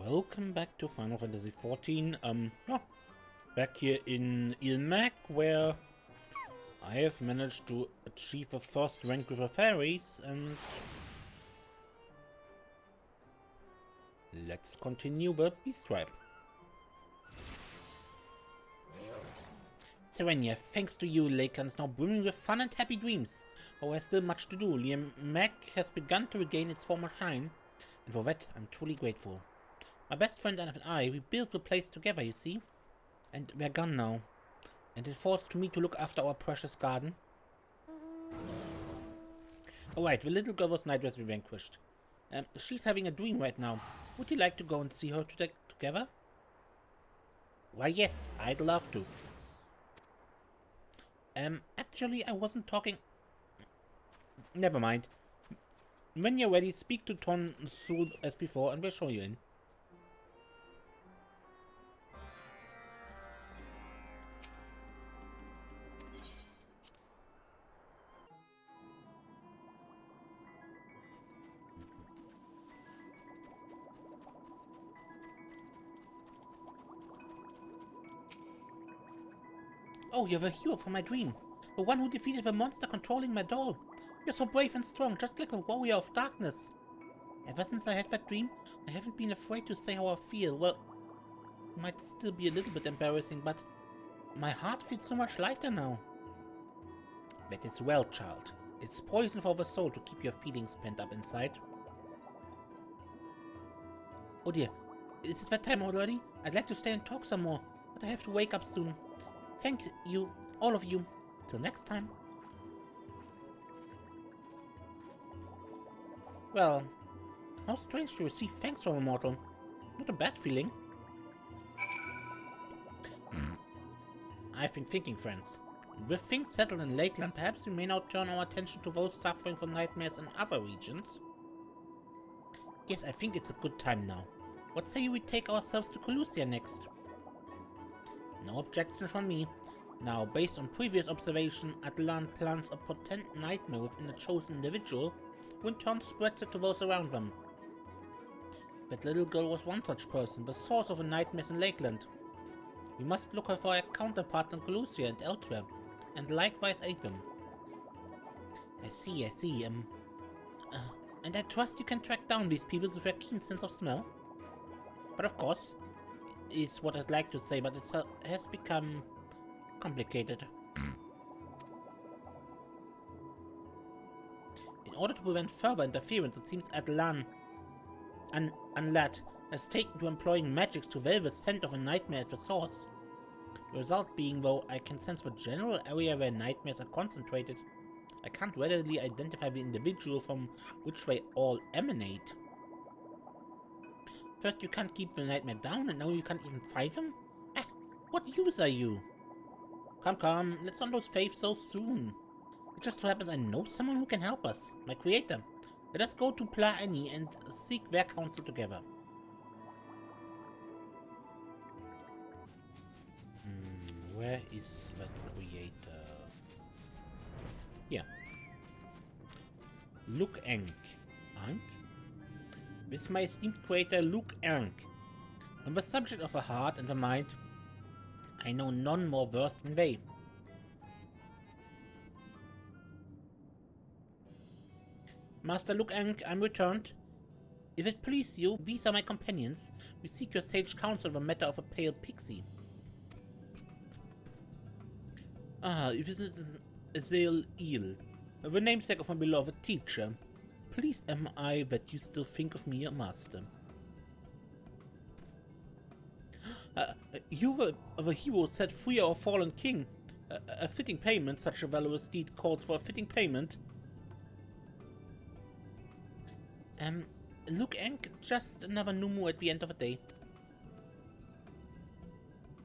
Welcome back to Final Fantasy XIV. Yeah, back here in Ilmac, where I have managed to achieve a first rank with the fairies, and let's continue the Beast Tribe. Serenia, thanks to you, Lakeland's now brimming with fun and happy dreams. But there's still much to do. Ilmac has begun to regain its former shine, and for that I'm truly grateful. My best friend and I, we built the place together, you see? And we're gone now. And it falls to me to look after our precious garden. Alright, the little girl was Nightmare's we vanquished. She's having a dream right now. Would you like to go and see her together? Why yes, I'd love to. Actually I wasn't talking... Never mind. When you're ready, speak to Ton Sul as before and we'll show you in. Oh, you're the hero from my dream. The one who defeated the monster controlling my doll. You're so brave and strong, just like a warrior of darkness. Ever since I had that dream, I haven't been afraid to say how I feel. Well, it might still be a little bit embarrassing, but my heart feels so much lighter now. That is well, child. It's poison for the soul to keep your feelings pent up inside. Oh dear, is it that time already? I'd like to stay and talk some more, but I have to wake up soon. Thank you, all of you. Till next time. Well, how strange to receive thanks from a mortal. Not a bad feeling. I've been thinking, friends. With things settled in Lakeland, perhaps we may now turn our attention to those suffering from nightmares in other regions. Yes, I think it's a good time now. What say we take ourselves to Kholusia next? No objections from me. Now, based on previous observation, Atlan plants a potent nightmare within a chosen individual, who in turn spreads it to those around them. That little girl was one such person, the source of the nightmares in Lakeland. We must look her for our counterparts in Kholusia and elsewhere, and likewise aid them. I see, and I trust you can track down these people with their keen sense of smell? But of course, is what I'd like to say, but it has become complicated. In order to prevent further interference, it seems Atlan Unlat has taken to employing magics to veil the scent of a nightmare at the source. The result being, though I can sense the general area where nightmares are concentrated, I can't readily identify the individual from which they all emanate. First you can't keep the nightmare down, and now you can't even fight them? What use are you? Come, let's not lose faith so soon. It just so happens I know someone who can help us, my creator. Let us go to Pla Annie and seek their counsel together. Where is that creator? Here. Luke Ank. With my esteemed creator Luke Ank. On the subject of the heart and the mind, I know none more versed than they. Master Luke Ank, I'm returned. If it please you, these are my companions. We seek your sage counsel on the matter of a pale Pixie. If it is Azale Eel, the namesake of my beloved teacher. Pleased am I that you still think of me, your master. You were the hero set free our fallen king. A fitting payment, such a valorous deed calls for a fitting payment. Luke Ank, just another Numu at the end of the day.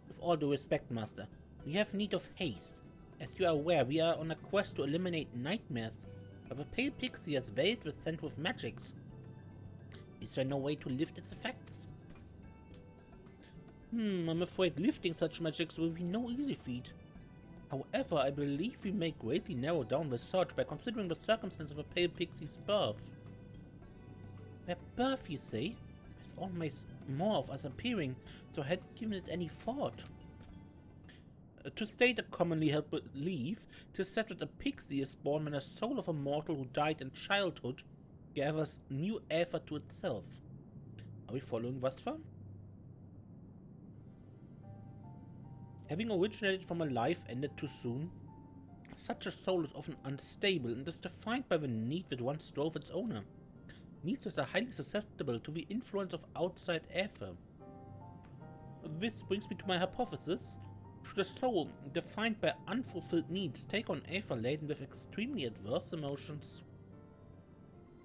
With all due respect, master, we have need of haste. As you are aware, we are on a quest to eliminate nightmares, but the pale Pixie has veiled the scent with magics. Is there no way to lift its effects? I'm afraid lifting such magics will be no easy feat. However, I believe we may greatly narrow down the search by considering the circumstance of a pale Pixie's birth. Their birth, you say? There's always more of us appearing, so I hadn't given it any thought. To state a commonly held belief, 'tis said that a pixie is born when a soul of a mortal who died in childhood gathers new effort to itself. Are we following thus far? Having originated from a life ended too soon, such a soul is often unstable and is defined by the need that once drove its owner. Needs that are highly susceptible to the influence of outside ether. This brings me to my hypothesis. Should a soul defined by unfulfilled needs take on ether laden with extremely adverse emotions,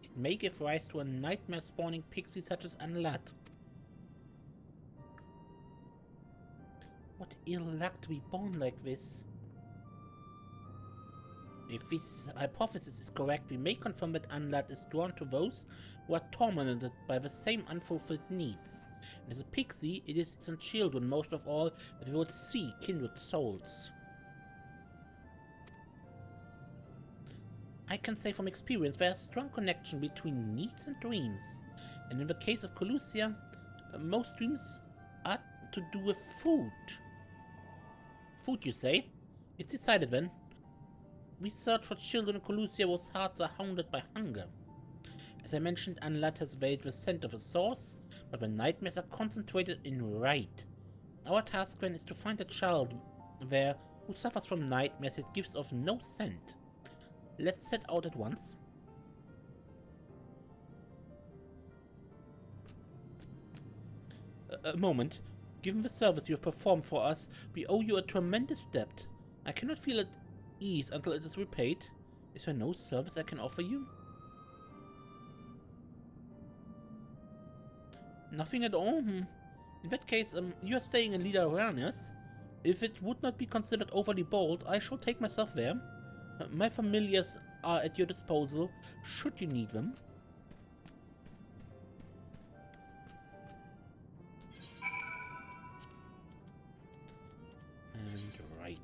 it may give rise to a nightmare-spawning pixie such as Anlat. What ill luck to be born like this. If this hypothesis is correct, we may confirm that Anlat is drawn to those who are tormented by the same unfulfilled needs. And as a pixie, it is its children most of all that we will see kindred souls. I can say from experience there is a strong connection between needs and dreams. And in the case of Kholusia, most dreams are to do with food. Food, you say? It's decided then. We search for children in Kholusia whose hearts are hounded by hunger. As I mentioned, Anlat has veiled the scent of a source, but the nightmares are concentrated in right. Our task then is to find a child there who suffers from nightmares that gives off no scent. Let's set out at once. A moment. Given the service you have performed for us, we owe you a tremendous debt. I cannot feel at ease until it is repaid. Is there no service I can offer you? Nothing at all? In that case, you are staying in Lida Uranus. If it would not be considered overly bold, I shall take myself there. My familiars are at your disposal, should you need them. And right.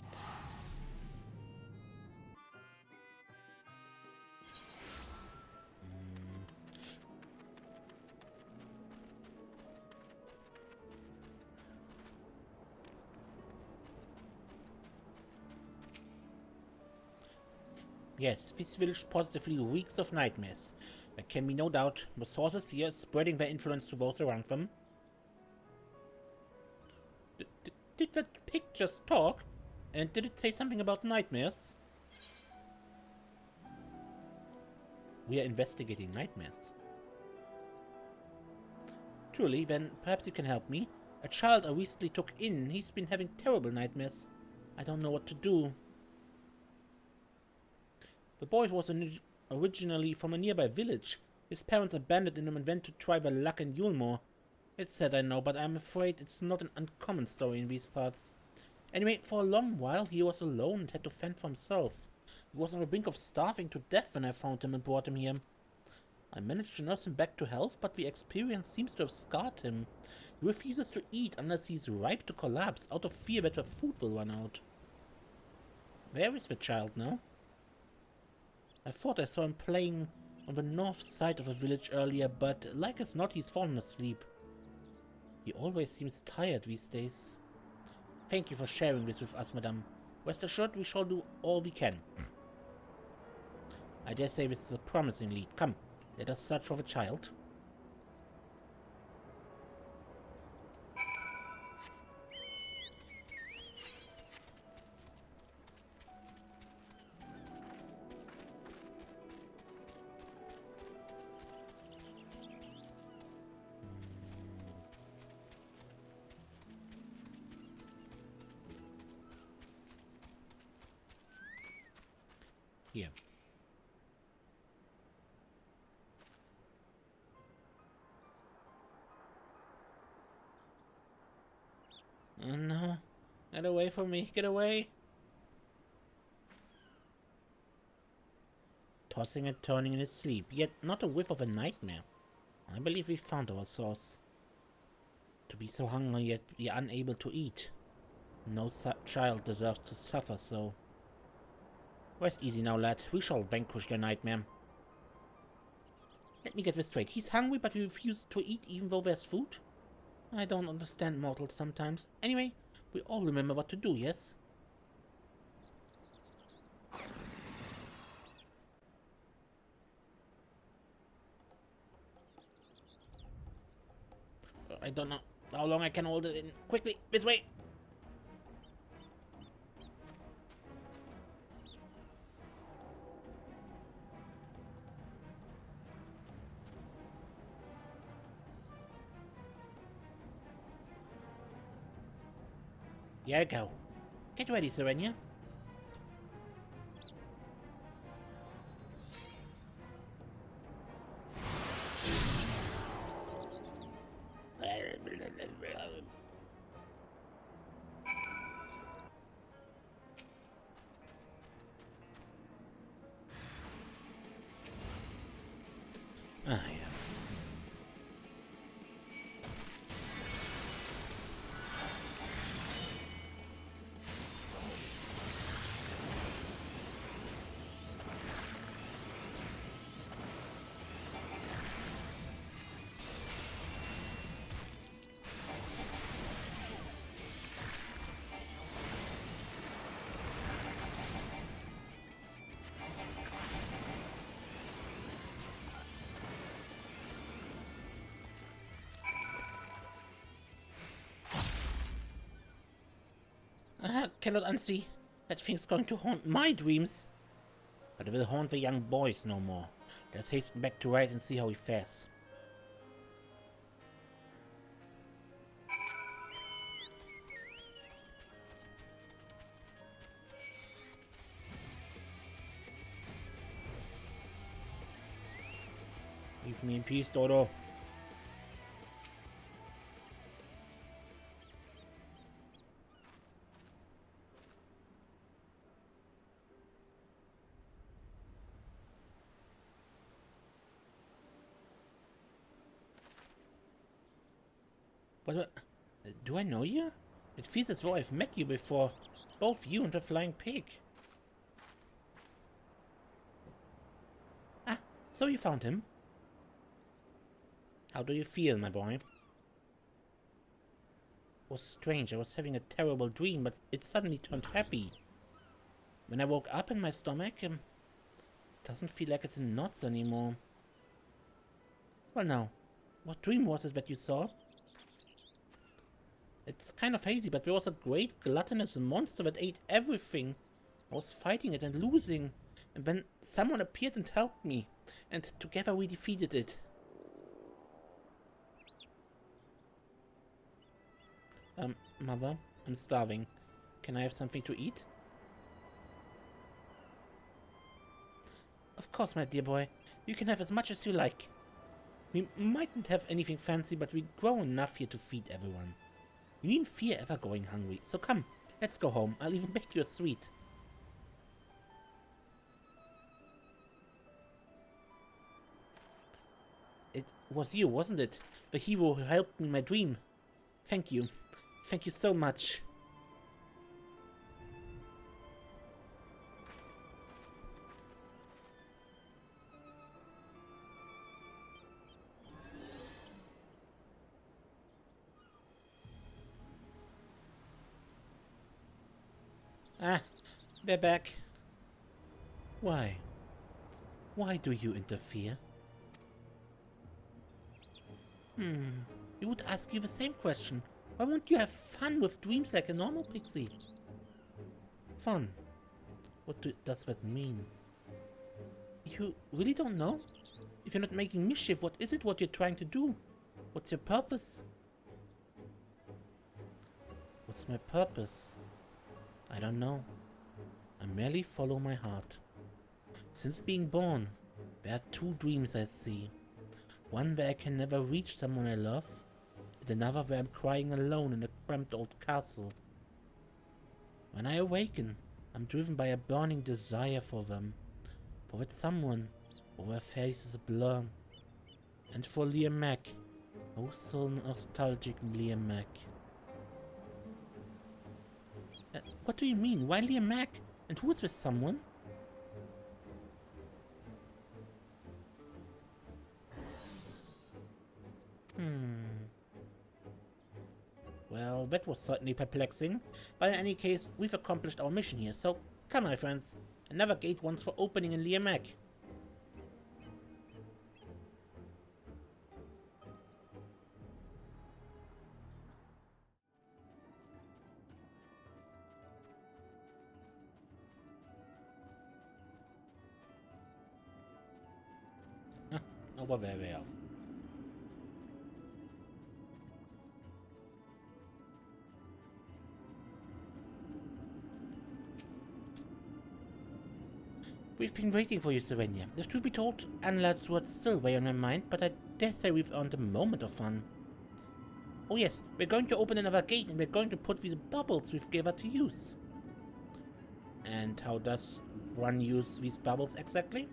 Yes, this village positively reeks of nightmares. There can be no doubt. The sources here spreading their influence to those around them. Did that pig just talk? And did it say something about nightmares? We are investigating nightmares. Truly, then perhaps you can help me. A child I recently took in, he's been having terrible nightmares. I don't know what to do. The boy was originally from a nearby village. His parents abandoned him and went to try their luck in Yulmore. It's sad, I know, but I'm afraid it's not an uncommon story in these parts. Anyway, for a long while he was alone and had to fend for himself. He was on the brink of starving to death when I found him and brought him here. I managed to nurse him back to health, but the experience seems to have scarred him. He refuses to eat unless he's ripe to collapse, out of fear that the food will run out. Where is the child now? I thought I saw him playing on the north side of the village earlier, but like as not he's fallen asleep. He always seems tired these days. Thank you for sharing this with us, madame. Rest assured we shall do all we can. I dare say this is a promising lead. Come, let us search for the child. Here. Oh no. Get away from me. Get away. Tossing and turning in his sleep, yet not a whiff of a nightmare. I believe we found our source. To be so hungry yet be unable to eat. No child deserves to suffer so. Rest easy now, lad. We shall vanquish your nightmare. Let me get this straight. He's hungry, but he refuses to eat even though there's food? I don't understand mortals sometimes. Anyway, we all remember what to do, yes? I don't know how long I can hold it in. Quickly, this way! Here I go. Get ready, Serenia. Ah, yeah. Cannot unsee. That thing's going to haunt my dreams. But it will haunt the young boys no more. Let's hasten back to Riot and see how he fares. Leave me in peace, Dodo. What? Do I know you? It feels as though I've met you before. Both you and the flying pig. Ah, so you found him. How do you feel, my boy? It was strange. I was having a terrible dream, but it suddenly turned happy. When I woke up in my stomach, it doesn't feel like it's in knots anymore. Well now, what dream was it that you saw? It's kind of hazy, but there was a great gluttonous monster that ate everything. I was fighting it and losing, and then someone appeared and helped me, and together we defeated it. Mother, I'm starving. Can I have something to eat? Of course, my dear boy. You can have as much as you like. We mightn't have anything fancy, but we grow enough here to feed everyone. You needn't fear ever going hungry, so come, let's go home. I'll even bake you a sweet. It was you, wasn't it? The hero who helped me in my dream. Thank you. Thank you so much. Ah, they're back. Why? Why do you interfere? We would ask you the same question. Why won't you have fun with dreams like a normal pixie? Fun? What does that mean? You really don't know? If you're not making mischief, what is it what you're trying to do? What's your purpose? What's my purpose? I don't know. I merely follow my heart. Since being born, there are two dreams I see. One where I can never reach someone I love, and another where I'm crying alone in a cramped old castle. When I awaken, I'm driven by a burning desire for them, for that someone, or their face is a blur. And for Liam Mack, oh so nostalgic Liam Mack. What do you mean? Why Liam Mack? And who is this someone? Well, that was certainly perplexing, but in any case, we've accomplished our mission here, so come my friends, another gate once for opening in Liamek. Over there we are. We've been waiting for you, Sylvania. If truth be told, Anlad's words still weigh on my mind, but I dare say we've earned a moment of fun. Oh yes, we're going to open another gate and we're going to put these bubbles we've given to use. And how does one use these bubbles exactly?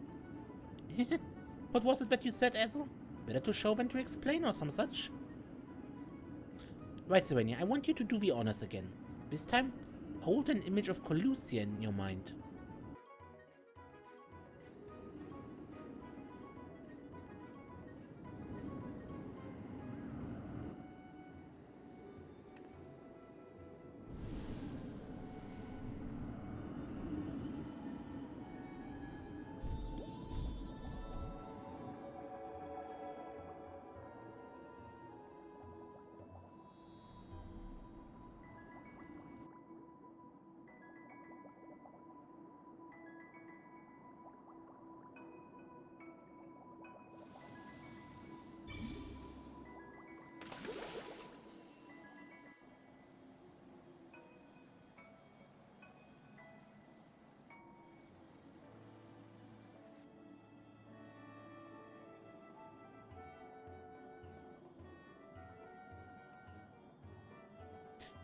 What was it that you said, Ezel? Better to show than to explain or some such? Right, Sylvania, I want you to do the honors again. This time, hold an image of Kholusia in your mind.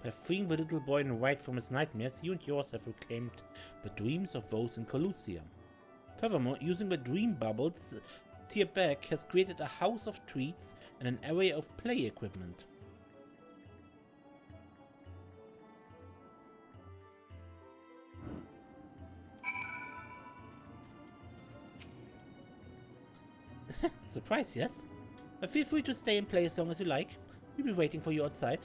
By freeing the little boy in white from his nightmares, you and yours have reclaimed the dreams of those in Kholusia. Furthermore, using the dream bubbles, Tierbeck has created a house of treats and an area of play equipment. Surprise, yes? But feel free to stay and play as long as you like. We'll be waiting for you outside.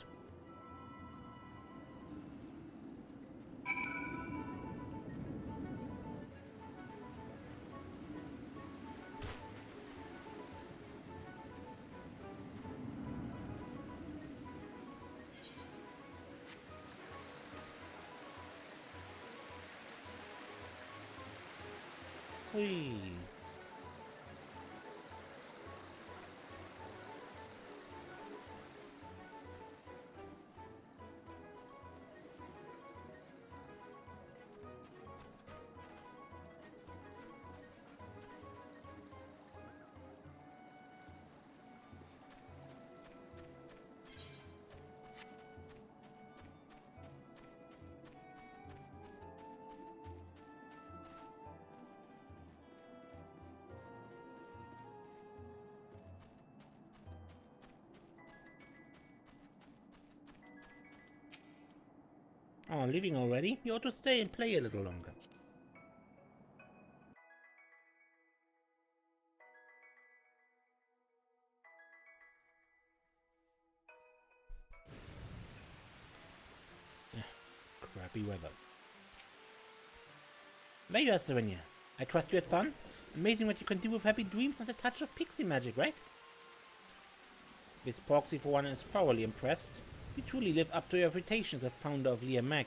Whee! Oh, leaving already? You ought to stay and play a little longer. Crappy weather. There you are, Serenia. I trust you had fun? Amazing what you can do with happy dreams and a touch of pixie magic, right? This proxy for one is thoroughly impressed. You truly live up to your reputation as a founder of Liamek.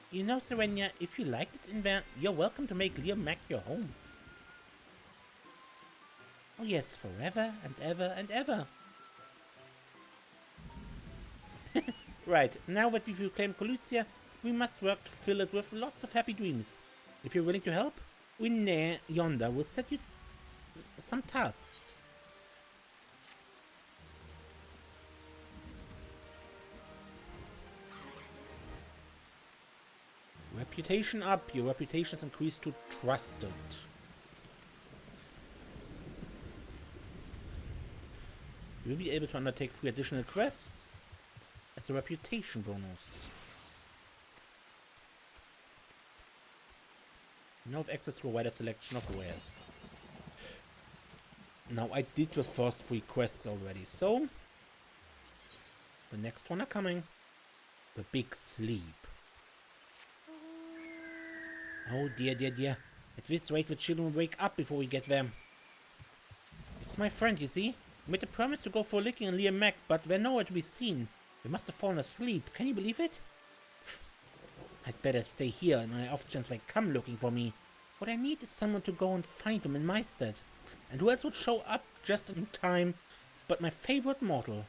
You know, Serenia, if you liked it in there, you're welcome to make Liamek your home. Oh yes, forever and ever and ever. Right, now that we've reclaimed Kholusia, we must work to fill it with lots of happy dreams. If you're willing to help, Winne yonder will set you some tasks. Reputation up. Your reputation is increased to trusted. You will be able to undertake 3 additional quests as a reputation bonus. You now have access to a wider selection of wares. Now I did the first 3 quests already, so The next one are coming. The big sleep. Oh dear, dear, dear. At this rate, the children will wake up before we get there. It's my friend, you see. We made a promise to go for a licking and Liam Mac, but they're nowhere to be seen. They must have fallen asleep. Can you believe it? I'd better stay here, and on the off chance they come looking for me. What I need is someone to go and find them in my stead. And who else would show up just in time but my favorite mortal?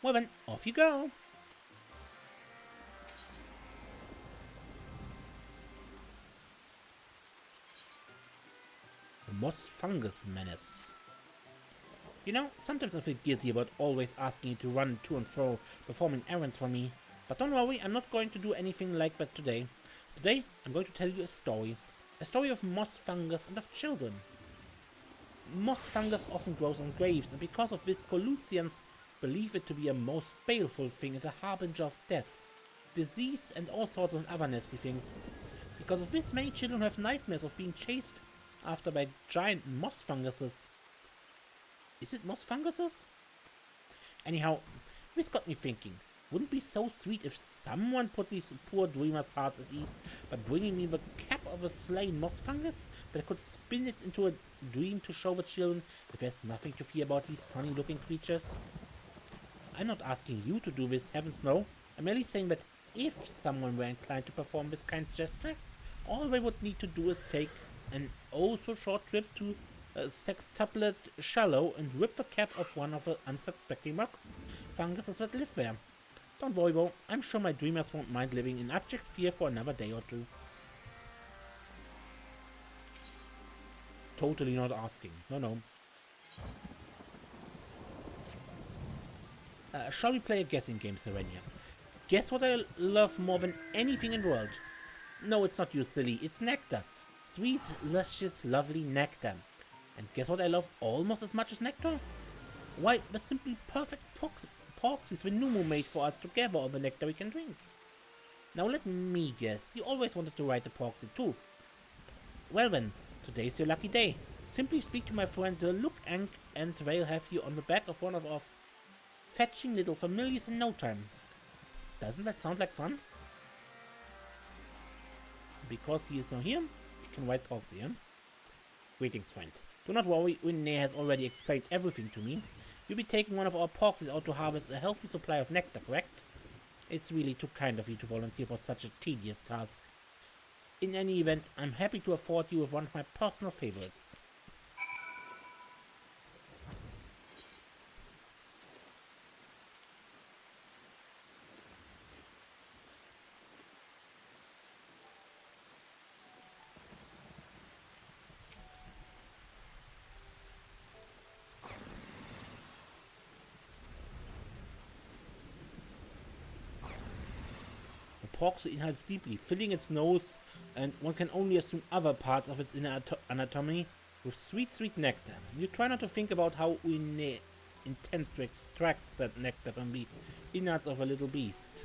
Well then, off you go. The moss fungus menace. You know, sometimes I feel guilty about always asking you to run to and fro, performing errands for me. But don't worry, I'm not going to do anything like that today. Today, I'm going to tell you a story. A story of moss fungus and of children. Moss fungus often grows on graves, and because of this, Kholusians believe it to be a most baleful thing and a harbinger of death, disease, and all sorts of other nasty things. Because of this, many children have nightmares of being chased after by giant moss funguses. Is it moss funguses? Anyhow, this got me thinking. Wouldn't it be so sweet if someone put these poor dreamers' hearts at ease by bringing me the cap of a slain moss fungus, that I could spin it into a dream to show the children that there's nothing to fear about these funny-looking creatures? I'm not asking you to do this, heavens no. I'm merely saying that if someone were inclined to perform this kind of gesture, all they would need to do is take an oh-so-short trip to sextuplet shallow and rip the cap off one of the unsuspecting moss funguses that live there. Don't worry though, I'm sure my dreamers won't mind living in abject fear for another day or two. Totally not asking. No. Shall we play a guessing game, Serenia? Guess what I love more than anything in the world? No, it's not you, silly. It's nectar. Sweet, luscious, lovely nectar. And guess what I love almost as much as nectar? Why, the simply perfect porkies the Numu made for us to gather all the nectar we can drink. Now let me guess, you always wanted to ride the porksy too. Well then, today's your lucky day. Simply speak to my friend Look Ank and they'll have you on the back of one of our fetching little familiars in no time. Doesn't that sound like fun? Because he is not here, you can ride porksy, huh? Greetings, friend. Do not worry, Winne has already explained everything to me. You'll be taking one of our porkies out to harvest a healthy supply of nectar, correct? It's really too kind of you to volunteer for such a tedious task. In any event, I'm happy to afford you with one of my personal favorites. Porksy inhales deeply, filling its nose, and one can only assume other parts of its inner anatomy, with sweet, sweet nectar. You try not to think about how Winne intends to extract that nectar from the innards of a little beast.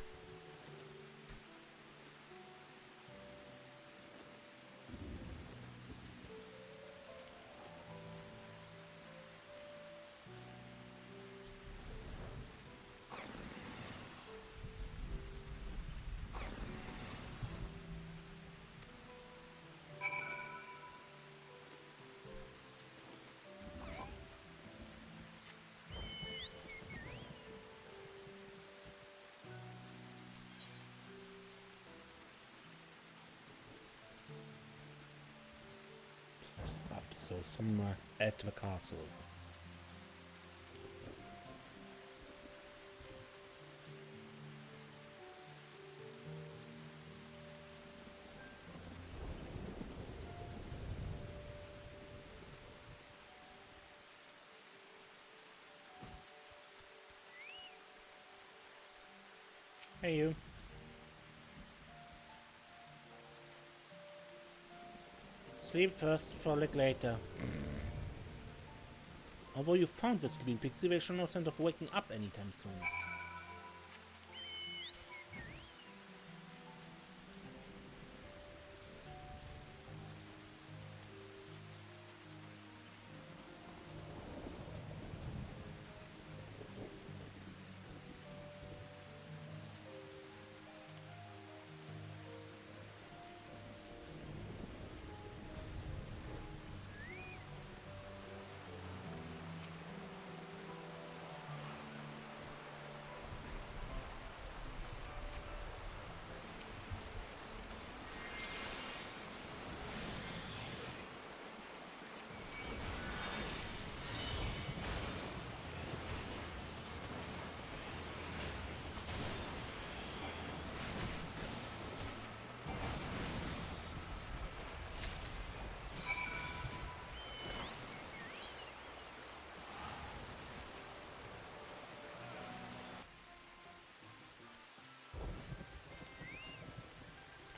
Up, so somewhere at the castle. Hey you. Sleep first, frolic later. Although you found the sleeping Pixie, they show no sense of waking up anytime soon.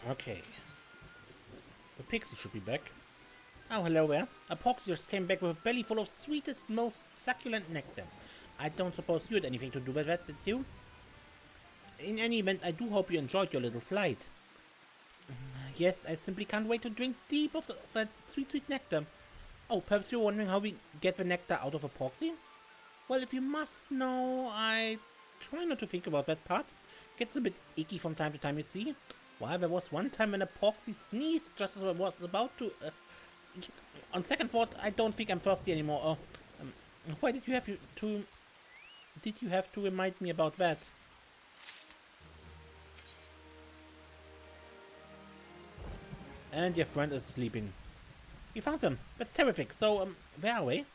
Okay. The Pixie should be back. Oh, hello there. A Pox just came back with a belly full of sweetest, most succulent nectar. I don't suppose you had anything to do with that, did you? In any event, I do hope you enjoyed your little flight. Yes, I simply can't wait to drink deep of that sweet, sweet nectar. Oh, perhaps you're wondering how we get the nectar out of a Poxy? Well, if you must know, I try not to think about that part. Gets a bit icky from time to time, you see. Well, there was one time when a Poxy sneezed just as I was about to... on second thought, I don't think I'm thirsty anymore. Oh, why did you have to... Did you have to remind me about that? And your friend is sleeping. You found them. That's terrific. So, where are we?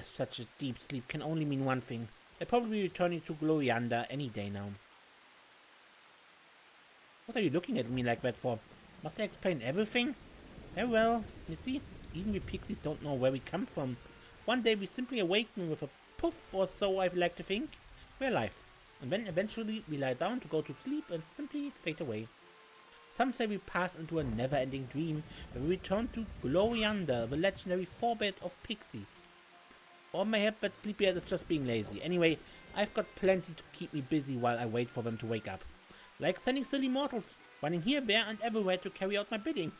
Such a deep sleep can only mean one thing. They're probably returning to Glorianda any day now. What are you looking at me like that for? Must I explain everything? Very well. You see, even we pixies don't know where we come from. One day we simply awaken with a puff or so, I like to think. We're alive. And then eventually we lie down to go to sleep and simply fade away. Some say we pass into a never-ending dream where we return to Glorianda, the legendary forbed of pixies. Or mayhap that sleepyhead is just being lazy. Anyway, I've got plenty to keep me busy while I wait for them to wake up. Like sending silly mortals, running here, there and everywhere to carry out my bidding.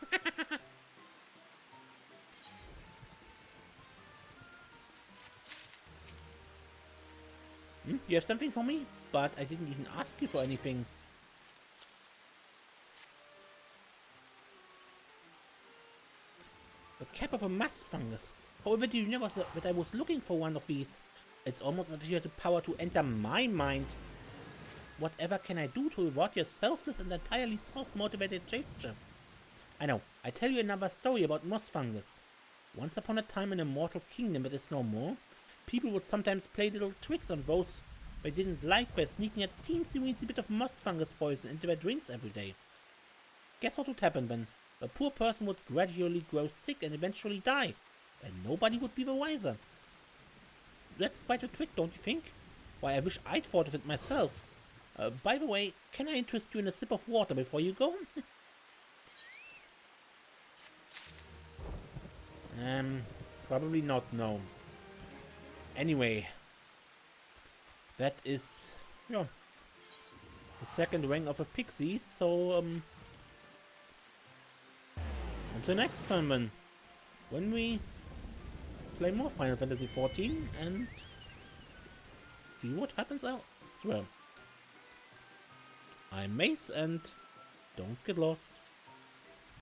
You have something for me? But I didn't even ask you for anything. The cap of a must fungus. However, do you know that I was looking for one of these? It's almost as if you had the power to enter my mind. Whatever can I do to reward your selfless and entirely self-motivated gesture? I know, I tell you another story about moss fungus. Once upon a time in a mortal kingdom that is no more, people would sometimes play little tricks on those they didn't like by sneaking a teensy-weensy bit of moss fungus poison into their drinks every day. Guess what would happen then? A poor person would gradually grow sick and eventually die, and nobody would be the wiser. That's quite a trick, don't you think? Why, I wish I'd thought of it myself. By the way, can I interest you in a sip of water before you go? Probably not, no. Anyway, that is, the second ring of a Pixie, so, until next time then, when we play more Final Fantasy XIV and see what happens elsewhere. I'm Mace and don't get lost.